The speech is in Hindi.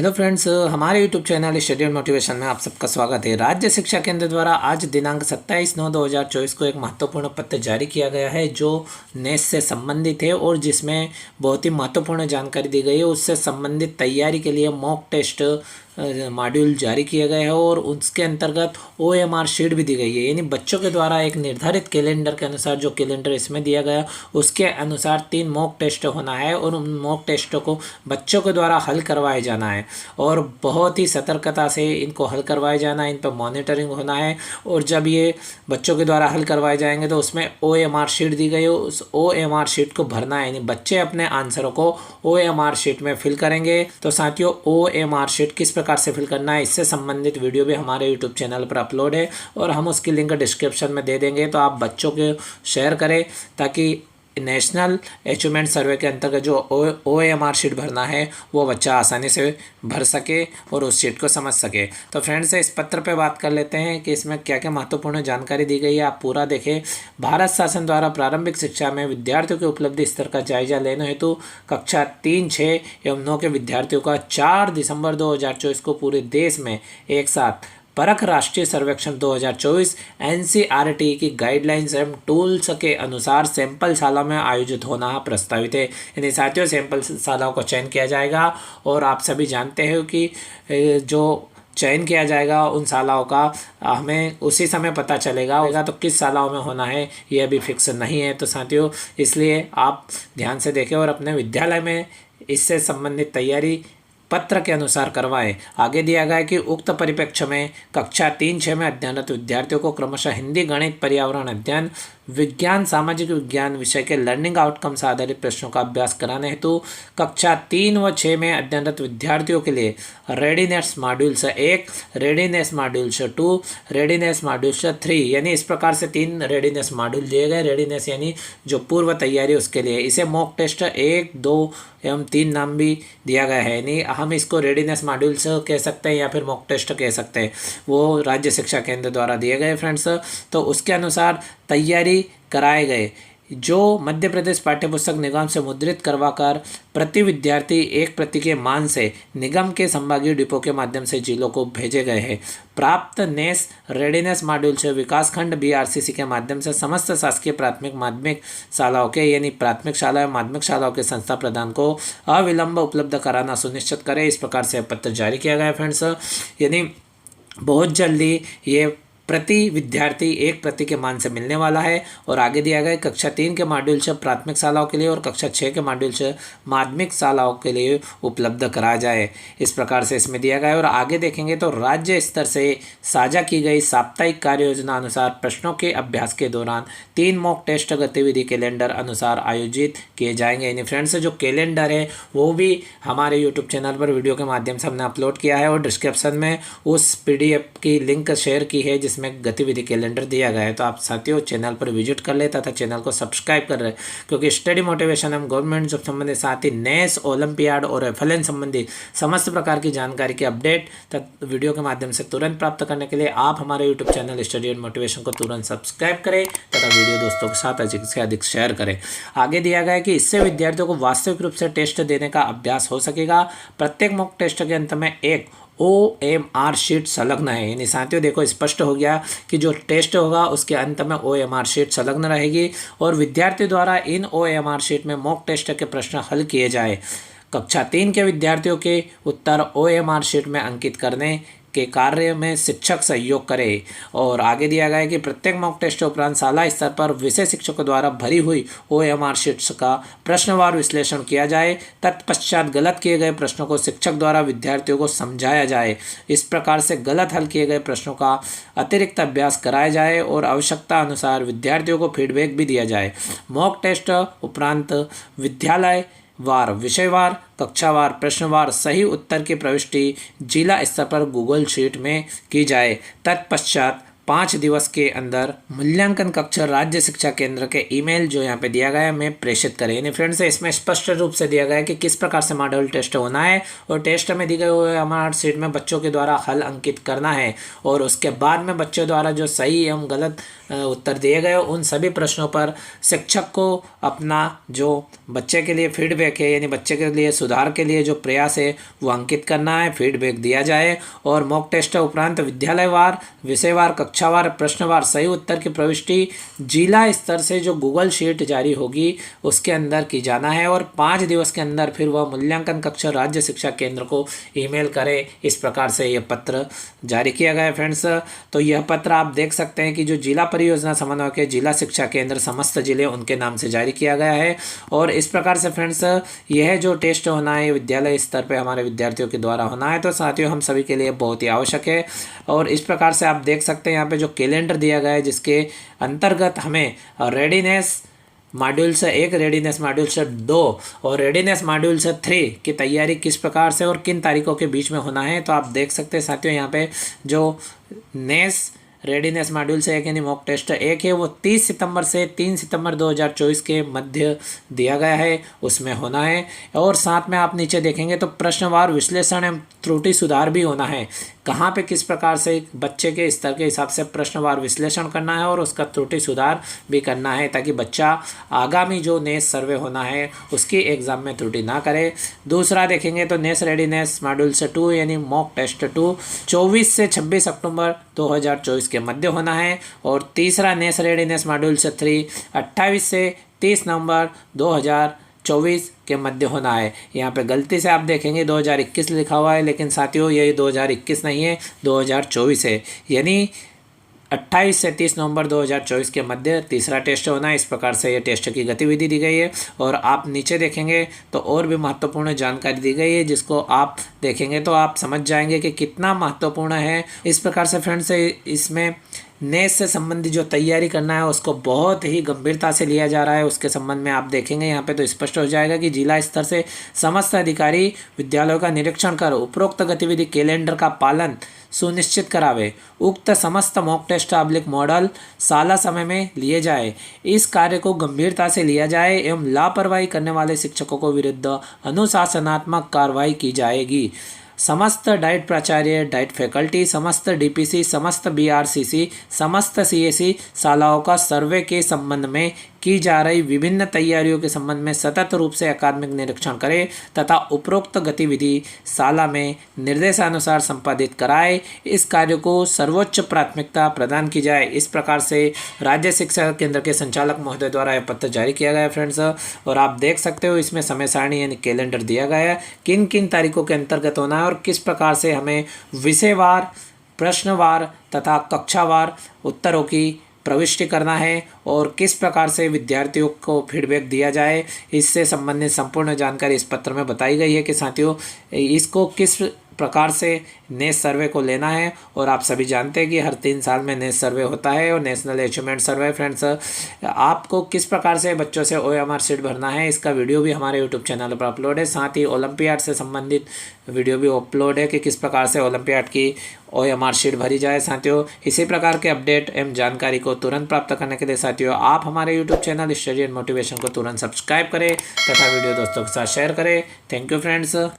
हेलो फ्रेंड्स, हमारे YouTube channel study and motivation में आप सबका स्वागत है। राज्य शिक्षा केंद्र द्वारा आज दिनांक 27/9/2024 को एक महत्वपूर्ण पत्र जारी किया गया है जो नेस से संबंधित है और जिसमें बहुत ही महत्वपूर्ण जानकारी दी गई है। उससे संबंधित तैयारी के लिए मॉक टेस्ट मॉड्यूल जारी किया गया है और उसके अंतर्गत OMR शीट भी दी गई है। यानी बच्चों के द्वारा एक निर्धारित कैलेंडर के अनुसार, जो कैलेंडर इसमें दिया गया उसके अनुसार 3 मॉक टेस्ट होना है और उन मॉक टेस्टों को बच्चों के द्वारा हल करवाए जाना है और बहुत ही सतर्कता से इनको हल करवाए जाना है। इन पर मॉनिटरिंग होना है और जब ये बच्चों के द्वारा हल करवाए जाएंगे तो उसमें OMR शीट दी गई है, उस OMR शीट को भरना है। यानी बच्चे अपने आंसरों को OMR शीट में फिल करेंगे। तो साथियों, OMR शीट किस प्रकार से फिल करना है, इससे संबंधित वीडियो भी हमारे यूट्यूब चैनल पर अपलोड है और हम उसकी लिंक डिस्क्रिप्शन में दे देंगे। तो आप बच्चों को शेयर करें ताकि नेशनल अचीवमेंट सर्वे के अंतर्गत जो OMR शीट भरना है वो बच्चा आसानी से भर सके और उस शीट को समझ सके। तो फ्रेंड्स, इस पत्र पे बात कर लेते हैं कि इसमें क्या क्या महत्वपूर्ण जानकारी दी गई है। आप पूरा देखें। भारत शासन द्वारा प्रारंभिक शिक्षा में विद्यार्थियों के उपलब्धि स्तर का जायजा लेने हेतु कक्षा 3, 6 एवं 9 के विद्यार्थियों का 4 दिसंबर 2024 को पूरे देश में एक साथ परख राष्ट्रीय सर्वेक्षण 2024 NCERT की गाइडलाइंस एवं टूल्स के अनुसार सैंपल शाला में आयोजित होना प्रस्तावित है। यानी साथियों, सैंपल शालाओं का चयन किया जाएगा और आप सभी जानते हो कि जो चयन किया जाएगा उन शालाओं का हमें उसी समय पता चलेगा तो किस शालाओं में होना है ये अभी फिक्स नहीं है। तो साथियों, इसलिए आप ध्यान से देखें और अपने विद्यालय में इससे संबंधित तैयारी पत्र के अनुसार करवाएं। आगे दिया गया है कि उक्त परिप्रेक्ष्य में कक्षा 3, 6 में अध्ययनरत विद्यार्थियों को क्रमशः हिंदी, गणित, पर्यावरण अध्ययन, विज्ञान, सामाजिक विज्ञान विषय के लर्निंग आउटकम्स आधारित प्रश्नों का अभ्यास कराने हेतु कक्षा 3 व 6 में अध्ययनरत विद्यार्थियों के लिए readiness modules 1, readiness modules 2, readiness modules 3, यानी इस प्रकार से 3 रेडीनेस मॉड्यूल दिए गए। रेडीनेस यानी जो पूर्व तैयारी उसके लिए। इसे मॉक टेस्ट 1, 2 एवं 3 नाम भी दिया गया है। यानी हम इसको रेडीनेस मॉड्यूल्स कह सकते हैं या फिर मॉक टेस्ट कह सकते हैं। वो राज्य शिक्षा केंद्र द्वारा दिए गए फ्रेंड्स। तो उसके अनुसार तैयारी कराए गए जो मध्य प्रदेश पाठ्यपुस्तक निगम से मुद्रित करवाकर प्रति विद्यार्थी 1 प्रति के मान से निगम के संभागीय डिपो के माध्यम से जिलों को भेजे गए हैं। प्राप्त नेस रेडीनेस मॉड्यूल से विकासखंड BRCC के माध्यम से समस्त शासकीय प्राथमिक माध्यमिक शालाओं के यानी प्राथमिक शाला एवं माध्यमिक शालाओं के संस्था प्रदान को अविलंब उपलब्ध कराना सुनिश्चित करें। इस प्रकार से पत्र जारी किया गया है फ्रेंड्स। यानी बहुत जल्दी ये प्रति विद्यार्थी 1 प्रति के मान से मिलने वाला है। और आगे दिया गया कक्षा 3 के मॉड्यूल से प्राथमिक शालाओं के लिए और कक्षा 6 के मॉड्यूल से माध्यमिक शालाओं के लिए उपलब्ध कराया जाए। इस प्रकार से इसमें दिया गया है। और आगे देखेंगे तो राज्य स्तर से साझा की गई साप्ताहिक कार्य योजना अनुसार प्रश्नों के अभ्यास के दौरान 3 मॉक टेस्ट गतिविधि कैलेंडर अनुसार आयोजित किए जाएंगे। यानी फ्रेंड्स, जो कैलेंडर है वो भी हमारे यूट्यूब चैनल पर वीडियो के माध्यम से हमने अपलोड किया है और डिस्क्रिप्शन में उस PDF की लिंक शेयर की है जिसमें गतिविधि कैलेंडर दिया गया है। तो आप साथियों चैनल पर विजिट कर ले तथा चैनल को सब्सक्राइब कर रहे, क्योंकि स्टडी मोटिवेशन एवं गवर्नमेंट जॉब संबंधित साथ ही नेस, ओलंपियाड और FLN संबंधी समस्त प्रकार की जानकारी के अपडेट तथा वीडियो के माध्यम से तुरंत प्राप्त करने के लिए आप हमारे YouTube channel study and motivation को तुरंत सब्सक्राइब करें तथा वीडियो दोस्तों के साथ अधिक से अधिक शेयर करें। आगे दिया गया है कि इससे विद्यार्थियों को वास्तविक रूप से टेस्ट देने का अभ्यास हो सकेगा। प्रत्येक मॉक टेस्ट के अंत में एक OMR शीट संलग्न है। यानी साथियों देखो, स्पष्ट हो गया कि जो टेस्ट होगा उसके अंत में OMR शीट संलग्न रहेगी और विद्यार्थी द्वारा इन OMR शीट में मॉक टेस्ट के प्रश्न हल किए जाए। कक्षा 3 के विद्यार्थियों के उत्तर OMR शीट में अंकित करने के कार्य में शिक्षक सहयोग करे। और आगे दिया गया है कि प्रत्येक मॉक टेस्ट उपरांत शाला स्तर पर विषय शिक्षकों द्वारा भरी हुई OMR शीट्स का प्रश्नवार विश्लेषण किया जाए। तत्पश्चात गलत किए गए प्रश्नों को शिक्षक द्वारा विद्यार्थियों को समझाया जाए। इस प्रकार से गलत हल किए गए प्रश्नों का अतिरिक्त अभ्यास कराया जाए और आवश्यकता अनुसार विद्यार्थियों को फीडबैक भी दिया जाए। मॉक टेस्ट उपरांत विद्यालय वार, विषयवार, कक्षावार, प्रश्नवार सही उत्तर की प्रविष्टि जिला स्तर पर गूगल शीट में की जाए। तत्पश्चात 5 दिवस के अंदर मूल्यांकन कक्ष राज्य शिक्षा केंद्र के ईमेल जो यहाँ पे दिया गया है में प्रेषित करें। यानी फ्रेंड्स इसमें स्पष्ट रूप से दिया गया है कि किस प्रकार से मॉडल टेस्ट होना है और टेस्ट में दी गई हुए हमारे सीट में बच्चों के द्वारा हल अंकित करना है और उसके बाद में बच्चों द्वारा जो सही एवं गलत उत्तर दिए गए उन सभी प्रश्नों पर शिक्षक को अपना जो बच्चे के लिए फीडबैक है यानी बच्चे के लिए सुधार के लिए जो प्रयास है वो अंकित करना है, फीडबैक दिया जाए। और मॉक टेस्ट उपरांत विद्यालयवार, विषयवार, कक्षावार, प्रश्नवार सही उत्तर की प्रविष्टि जिला स्तर से जो गूगल शीट जारी होगी उसके अंदर की जाना है और 5 दिवस के अंदर फिर वह मूल्यांकन कक्ष राज्य शिक्षा केंद्र को ईमेल करे। इस प्रकार से यह पत्र जारी किया गया है फ्रेंड्स। तो यह पत्र आप देख सकते हैं कि जो जिला परियोजना समन्वयक है जिला शिक्षा केंद्र समस्त जिले उनके नाम से जारी किया गया है। और इस प्रकार से फ्रेंड्स यह जो टेस्ट होना है विद्यालय स्तर पे हमारे विद्यार्थियों के द्वारा होना है, तो साथियों हम सभी के लिए बहुत ही आवश्यक है। और इस प्रकार से आप देख सकते हैं यहाँ पे जो कैलेंडर दिया गया है जिसके अंतर्गत हमें रेडीनेस मॉड्यूल से 1, रेडीनेस मॉड्यूल से 2 और रेडीनेस मॉड्यूल से 3 की तैयारी किस प्रकार से और किन तारीखों के बीच में होना है। तो आप देख सकते हैं साथियों यहाँ पे जो नेस रेडीनेस मॉड्यूल से 1 यानी मॉक टेस्ट 1 है वो 30 सितंबर से 3 सितंबर 2024 के मध्य दिया गया है, उसमें होना है। और साथ में आप नीचे देखेंगे तो प्रश्नवार विश्लेषण एवं त्रुटि सुधार भी होना है, कहाँ पे किस प्रकार से बच्चे के स्तर के हिसाब से प्रश्नवार विश्लेषण करना है और उसका त्रुटि सुधार भी करना है ताकि बच्चा आगामी जो नेस सर्वे होना है उसकी एग्ज़ाम में त्रुटि ना करे। दूसरा देखेंगे तो नेस रेडीनेस मॉड्यूल से 2 यानी मॉक टेस्ट 2 24 से 26 अक्टूबर 2024 के मध्य होना है। और तीसरा नेस रेडीनेस मॉड्यूल से 3 28 से 30 नवंबर 2024 के मध्य होना है। यहाँ पे गलती से आप देखेंगे 2021 लिखा हुआ है, लेकिन साथियों ये 2021 नहीं है 2024 है, यानी 28 से 30 नवंबर 2024 के मध्य तीसरा टेस्ट होना है। इस प्रकार से ये टेस्ट की गतिविधि दी गई है। और आप नीचे देखेंगे तो और भी महत्वपूर्ण जानकारी दी गई है जिसको आप देखेंगे तो आप समझ जाएंगे कि कितना महत्वपूर्ण है। इस प्रकार से फ्रेंड्स इसमें नेस से संबंधित जो तैयारी करना है उसको बहुत ही गंभीरता से लिया जा रहा है। उसके संबंध में आप देखेंगे यहाँ पे तो स्पष्ट हो जाएगा कि जिला स्तर से समस्त अधिकारी विद्यालयों का निरीक्षण कर उपरोक्त गतिविधि कैलेंडर का पालन सुनिश्चित करावे। उक्त समस्त मॉक टेस्ट मॉडल साला समय में लिए जाए। इस कार्य को गंभीरता से लिया जाए एवं लापरवाही करने वाले शिक्षकों को विरुद्ध अनुशासनात्मक कार्रवाई की जाएगी। समस्त डाइट प्राचार्य, डाइट फैकल्टी, समस्त डीपीसी, समस्त बीआरसीसी, समस्त सीएसी शालाओं का सर्वे के संबंध में की जा रही विभिन्न तैयारियों के संबंध में सतत रूप से अकादमिक निरीक्षण करें तथा उपरोक्त गतिविधि शाला में निर्देशानुसार संपादित कराए। इस कार्य को सर्वोच्च प्राथमिकता प्रदान की जाए। इस प्रकार से राज्य शिक्षा केंद्र के संचालक महोदय द्वारा यह पत्र जारी किया गया है फ्रेंड्स। और आप देख सकते हो इसमें समय सारणी यानी कैलेंडर दिया गया है, किन किन तारीखों के अंतर्गत होना है और किस प्रकार से हमें विषयवार, प्रश्नवार तथा कक्षावार उत्तरों की प्रविष्टि करना है और किस प्रकार से विद्यार्थियों को फीडबैक दिया जाए। इससे संबंधित संपूर्ण जानकारी इस पत्र में बताई गई है कि साथियों इसको किस प्रकार से नेस सर्वे को लेना है। और आप सभी जानते हैं कि हर 3 साल में नेस सर्वे होता है और नेशनल अचीवमेंट सर्वे। फ्रेंड्स आपको किस प्रकार से बच्चों से OMR शीट भरना है इसका वीडियो भी हमारे यूट्यूब चैनल पर अपलोड है। साथ ही ओलंपियाड से संबंधित वीडियो भी अपलोड है कि किस प्रकार से ओलंपियाड की OMR शीट भरी जाए। साथियों इसी प्रकार के अपडेट एवं जानकारी को तुरंत प्राप्त करने के लिए साथियों आप हमारे YouTube channel study and motivation को तुरंत सब्सक्राइब करें तथा वीडियो दोस्तों के साथ शेयर करें। Thank you friends.